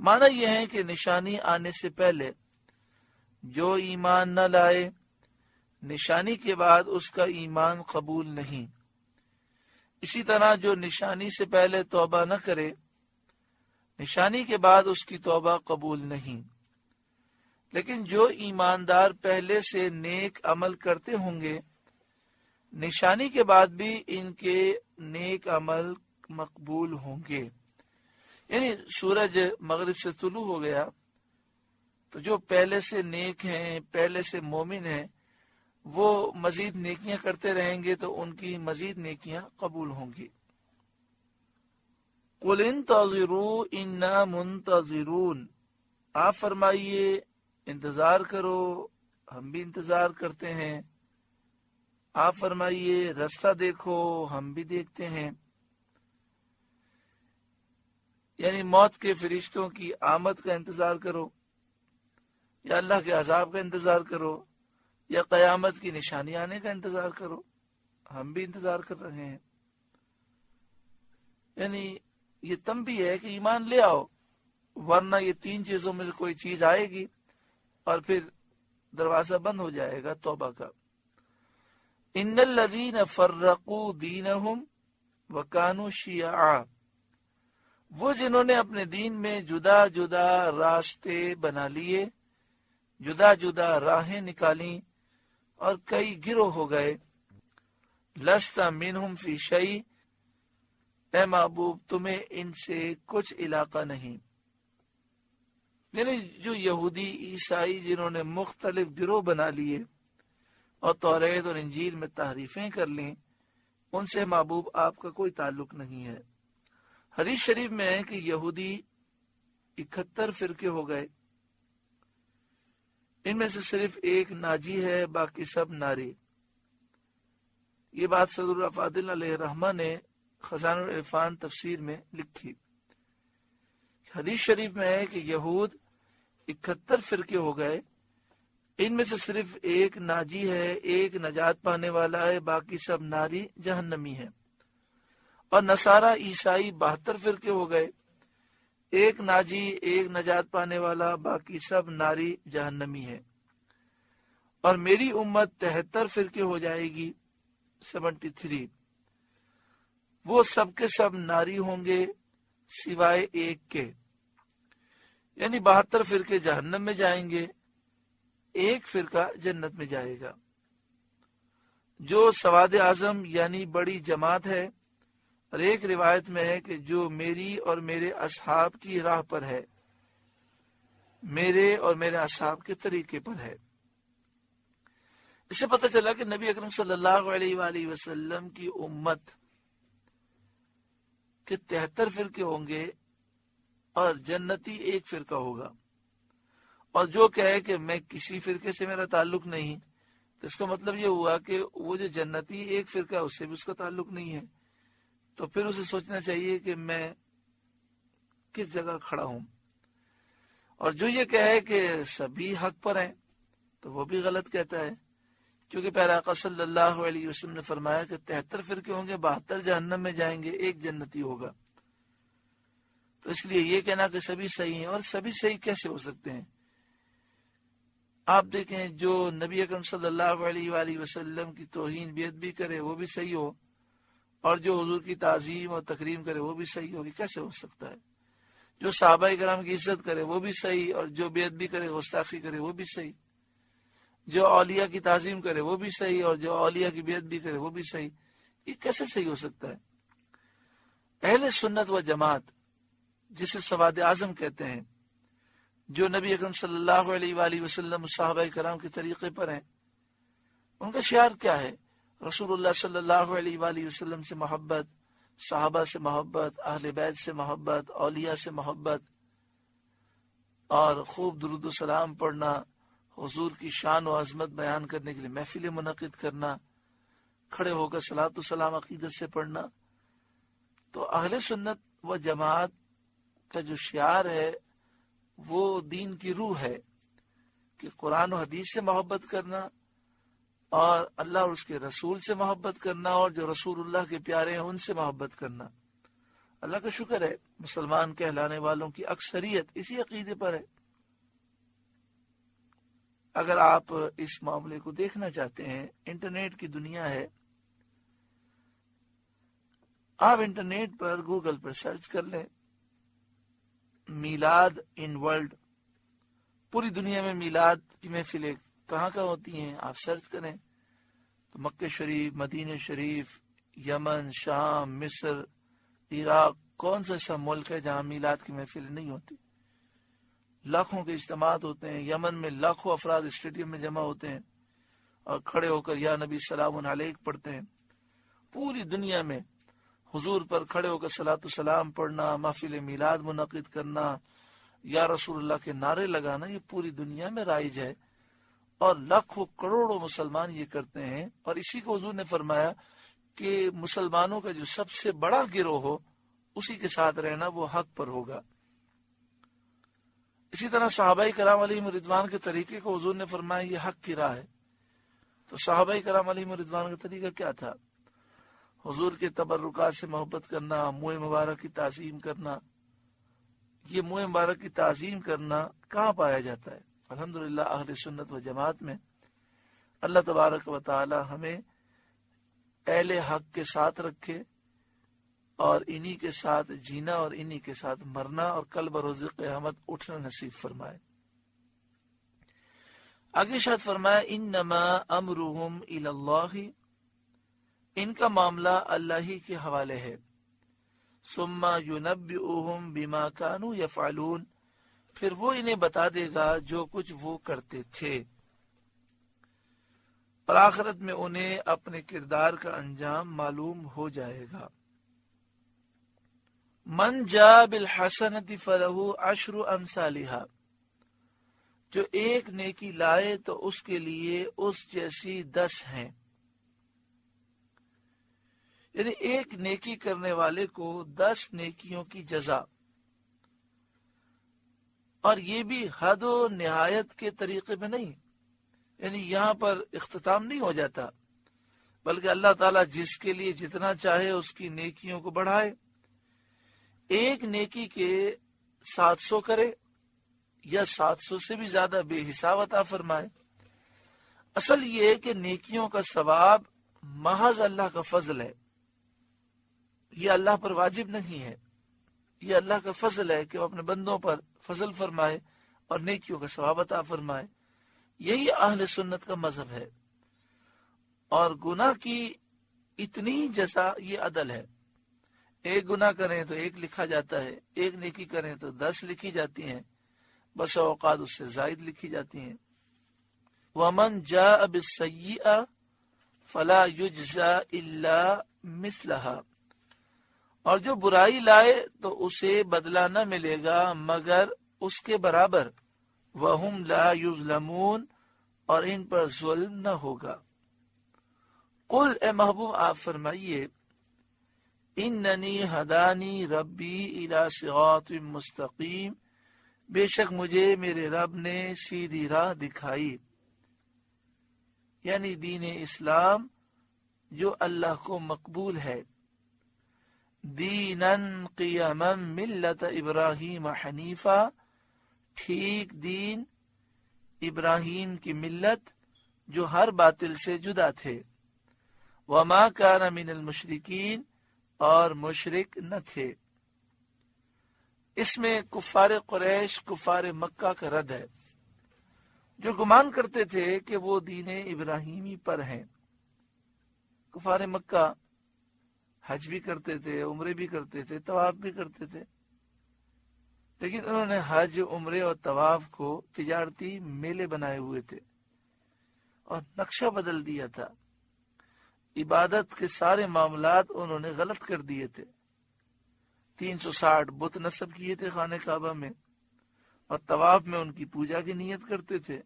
معنی یہ ہے کہ نشانی آنے سے پہلے جو ایمان نہ لائے، نشانی کے بعد اس کا ایمان قبول نہیں۔ اسی طرح جو نشانی سے پہلے توبہ نہ کرے، نشانی کے بعد اس کی توبہ قبول نہیں۔ لیکن جو ایماندار پہلے سے نیک عمل کرتے ہوں گے، نشانی کے بعد بھی ان کے نیک عمل مقبول ہوں گے۔ یعنی سورج مغرب سے طلوع ہو گیا تو جو پہلے سے نیک ہیں، پہلے سے مومن ہیں، وہ مزید نیکیاں کرتے رہیں گے تو ان کی مزید نیکیاں قبول ہوں گی۔ قُلْ انتظروا اِنَّا مُنتظرون، آپ فرمائیے انتظار کرو، ہم بھی انتظار کرتے ہیں۔ آپ فرمائیے رستہ دیکھو، ہم بھی دیکھتے ہیں۔ یعنی موت کے فرشتوں کی آمد کا انتظار کرو، یا اللہ کے عذاب کا انتظار کرو، یا قیامت کی نشانی آنے کا انتظار کرو، ہم بھی انتظار کر رہے ہیں۔ یعنی یہ تنبیہ ہے کہ ایمان لے آؤ، ورنہ یہ تین چیزوں میں سے کوئی چیز آئے گی اور پھر دروازہ بند ہو جائے گا توبہ کا۔ ان الذین فرقوا دینہم وکانوا شیعا، وہ جنہوں نے اپنے دین میں جدا جدا راستے بنا لیے، جدا جدا راہیں نکالیں اور کئی گروہ ہو گئے۔ لست منہم فی شیء، اے محبوب تمہیں ان سے کچھ علاقہ نہیں۔ یعنی جو یہودی عیسائی جنہوں نے مختلف گروہ بنا لیے اور توریت اور انجیل میں تحریفیں کر لیں، ان سے محبوب آپ کا کوئی تعلق نہیں ہے۔ حدیث شریف میں ہے کہ یہودی 71 فرقے ہو گئے، ان میں سے صرف ایک ناجی ہے، باقی سب ناری۔ یہ بات صدر افاضل علیہ الرحمہ نے خزانہ العرفان تفسیر میں لکھی۔ حدیث شریف میں ہے کہ یہود 71 فرقے ہو گئے، ان میں سے صرف ایک ناجی ہے، ایک نجات پانے والا ہے، باقی سب ناری جہنمی ہے۔ اور نصارہ عیسائی 72 فرقے ہو گئے، ایک ناجی، ایک نجات پانے والا، باقی سب ناری جہنمی ہے۔ اور میری امت 73 فرقے ہو جائے گی، 73، وہ سب کے سب ناری ہوں گے سوائے ایک کے۔ یعنی 72 فرقے جہنم میں جائیں گے، ایک فرقہ جنت میں جائے گا۔ جو سواد اعظم یعنی بڑی جماعت ہے، اور ایک روایت میں ہے کہ جو میری اور میرے اصحاب کی راہ پر ہے، میرے اور میرے اصحاب کے طریقے پر ہے۔ اس سے پتہ چلا کہ نبی اکرم صلی اللہ علیہ وآلہ وسلم کی امت کے 73 فرقے ہوں گے اور جنتی ایک فرقہ ہوگا۔ اور جو کہے کہ میں کسی فرقے سے میرا تعلق نہیں، تو اس کا مطلب یہ ہوا کہ وہ جو جنتی ایک فرقہ ہے اس سے بھی اس کا تعلق نہیں ہے۔ تو پھر اسے سوچنا چاہیے کہ میں کس جگہ کھڑا ہوں۔ اور جو یہ کہے کہ سبھی حق پر ہیں تو وہ بھی غلط کہتا ہے، کیونکہ پیارا آقا صلی اللہ علیہ وسلم نے فرمایا کہ 73 فرقے ہوں گے، 72 جہنم میں جائیں گے، ایک جنتی ہوگا۔ تو اس لیے یہ کہنا کہ سبھی صحیح ہیں، اور سبھی صحیح کیسے ہو سکتے ہیں؟ آپ دیکھیں جو نبی اکرم صلی اللہ علیہ وآلہ وسلم کی توہین بیعت بھی کرے وہ بھی صحیح ہو، اور جو حضور کی تعظیم اور تکریم کرے وہ بھی صحیح ہوگی، کیسے ہو سکتا ہے؟ جو صحابہ کرام کی عزت کرے وہ بھی صحیح، اور جو بیعت بھی کرے گستاخی کرے وہ بھی صحیح، جو اولیاء کی تعظیم کرے وہ بھی صحیح، اور جو اولیاء کی بیعت بھی کرے وہ بھی صحیح۔ یہ کیسے صحیح ہو سکتا ہے؟ اہل سنت و جماعت جسے سواد اعظم کہتے ہیں، جو نبی اکرم صلی اللہ علیہ وآلہ وسلم صحابہ کرام کے طریقے پر ہیں، ان کا شعار کیا ہے؟ رسول اللہ صلی اللہ علیہ وآلہ وسلم سے محبت، صحابہ سے محبت، اہل بیت سے محبت، اولیاء سے محبت، اور خوب درود و سلام پڑھنا، حضور کی شان و عظمت بیان کرنے کے لیے محفلیں منعقد کرنا، کھڑے ہو کر صلاۃ و سلام عقیدت سے پڑھنا۔ تو اہل سنت و جماعت کا جو شعار ہے وہ دین کی روح ہے کہ قرآن و حدیث سے محبت کرنا، اور اللہ اور اس کے رسول سے محبت کرنا، اور جو رسول اللہ کے پیارے ہیں ان سے محبت کرنا۔ اللہ کا شکر ہے مسلمان کہلانے والوں کی اکثریت اسی عقیدے پر ہے۔ اگر آپ اس معاملے کو دیکھنا چاہتے ہیں، انٹرنیٹ کی دنیا ہے، آپ انٹرنیٹ پر گوگل پر سرچ کر لیں میلاد ان ورلڈ، پوری دنیا میں میلاد کی محفلیں کہاں کہاں ہوتی ہیں آپ سرچ کریں تو مکہ شریف، مدینہ شریف، یمن، شام، مصر، عراق، کون سا ایسا ملک ہے جہاں میلاد کی محفل نہیں ہوتی؟ لاکھوں کے اجتماعات ہوتے ہیں، یمن میں لاکھوں افراد اسٹیڈیم میں جمع ہوتے ہیں اور کھڑے ہو کر یا نبی سلام علیک پڑھتے ہیں۔ پوری دنیا میں حضور پر کھڑے ہو کر صلاۃ السلام پڑھنا، محفل میلاد منعقد کرنا، یا رسول اللہ کے نعرے لگانا، یہ پوری دنیا میں رائج ہے اور لاکھوں کروڑوں مسلمان یہ کرتے ہیں۔ اور اسی کو حضور نے فرمایا کہ مسلمانوں کا جو سب سے بڑا گروہ ہو اسی کے ساتھ رہنا وہ حق پر ہوگا۔ اسی طرح صحابہ کرام علیہم رضوان کے طریقے کو حضور نے فرمایا یہ حق کی راہ ہے۔ تو صحابہ کرام علیہم رضوان کا طریقہ کیا تھا؟ حضور کے تبرکات سے محبت کرنا، منہ مبارک کی تعظیم کرنا۔ یہ منہ مبارک کی تعظیم کرنا کہاں پایا جاتا ہے؟ الحمدللہ اہل سنت و جماعت میں۔ اللہ تبارک و تعالی ہمیں اہل حق کے ساتھ رکھے اور انہی کے ساتھ جینا اور انہی کے ساتھ مرنا اور کل بروز قیامت اٹھنا نصیب فرمائے۔ آگے شاید فرمایا انما امرهم الی اللہ، ان کا معاملہ اللہ ہی کے حوالے ہے۔ ثم ینبئهم بما كانوا یفعلون، پھر وہ انہیں بتا دے گا جو کچھ وہ کرتے تھے، اور آخرت میں انہیں اپنے کردار کا انجام معلوم ہو جائے گا۔ من جاء بالحسنۃ فلہ عشر امثالها، جو ایک نیکی لائے تو اس کے لیے اس جیسی 10 ہیں، یعنی ایک نیکی کرنے والے کو 10 نیکیوں کی جزا۔ اور یہ بھی حد و نہایت کے طریقے میں نہیں، یعنی یہاں پر اختتام نہیں ہو جاتا، بلکہ اللہ تعالیٰ جس کے لیے جتنا چاہے اس کی نیکیوں کو بڑھائے۔ ایک نیکی کے 700 کرے یا 700 سے بھی زیادہ بے حساب عطا فرمائے۔ اصل یہ ہے کہ نیکیوں کا ثواب محض اللہ کا فضل ہے، یہ اللہ پر واجب نہیں ہے، یہ اللہ کا فضل ہے کہ وہ اپنے بندوں پر فضل فرمائے اور نیکیوں کا ثواب عطا فرمائے۔ یہی اہل سنت کا مذہب ہے۔ اور گناہ کی اتنی جزا یہ عدل ہے، ایک گناہ کریں تو 1 لکھا جاتا ہے، ایک نیکی کریں تو 10 لکھی جاتی ہیں، بس اوقات اس سے زائد لکھی جاتی ہیں۔ وَمَنْ جَاءَ بِالسَّيِّئَةِ فَلَا يُجْزَى إِلَّا مِثْلَهَا، اور جو برائی لائے تو اسے بدلہ نہ ملے گا مگر اس کے برابر۔ وَهُمْ لَا يُظْلَمُونَ، اور ان پر ظلم نہ ہوگا۔ قل، اے محبوب آپ فرمائیے، اننی ہدانی ربی الی صراط مستقیم، بے شک مجھے میرے رب نے سیدھی راہ دکھائی، یعنی دین اسلام جو اللہ کو مقبول ہے۔ دیناً قیما ملت ابراہیم حنیفا، ٹھیک دین ابراہیم کی ملت جو ہر باطل سے جدا تھے۔ وما کان من المشرکین، اور مشرک نہ تھے۔ اس میں کفار قریش، کفار مکہ کا رد ہے، جو گمان کرتے تھے کہ وہ دین ابراہیمی پر ہیں۔ کفار مکہ حج بھی کرتے تھے، عمرے بھی کرتے تھے، طواف بھی کرتے تھے، لیکن انہوں نے حج، عمرے اور طواف کو تجارتی میلے بنائے ہوئے تھے اور نقشہ بدل دیا تھا۔ عبادت کے سارے معاملات انہوں نے غلط کر دیے تھے۔ 360 بت نصب کیے تھے خانہ کعبہ میں، اور طواف میں ان کی پوجا کی نیت کرتے تھے۔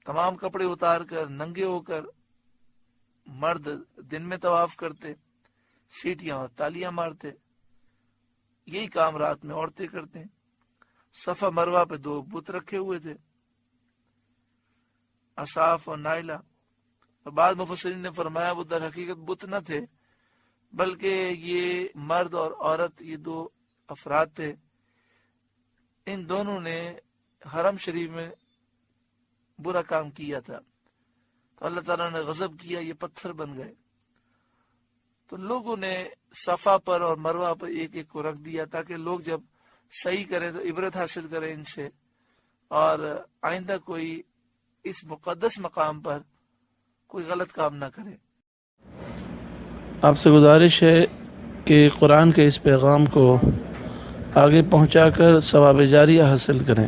تمام کپڑے اتار کر، ننگے ہو کر مرد دن میں طواف کرتے، سیٹیاں اور تالیاں مارتے۔ یہی کام رات میں عورتیں کرتے۔ صفا مروہ پہ 2 بت رکھے ہوئے تھے، اصاف اور نائلہ۔ اور بعض مفسرین نے فرمایا وہ در حقیقت بت نہ تھے، بلکہ یہ مرد اور عورت یہ دو افراد تھے، ان دونوں نے حرم شریف میں برا کام کیا تھا، تو اللہ تعالیٰ نے غضب کیا، یہ پتھر بن گئے۔ تو لوگوں نے صفا پر اور مروہ پر ایک ایک کو رکھ دیا تاکہ لوگ جب صحیح کریں تو عبرت حاصل کریں ان سے، اور آئندہ کوئی اس مقدس مقام پر کوئی غلط کام نہ کرے۔ آپ سے گزارش ہے کہ قرآن کے اس پیغام کو آگے پہنچا کر ثواب جاریہ حاصل کریں۔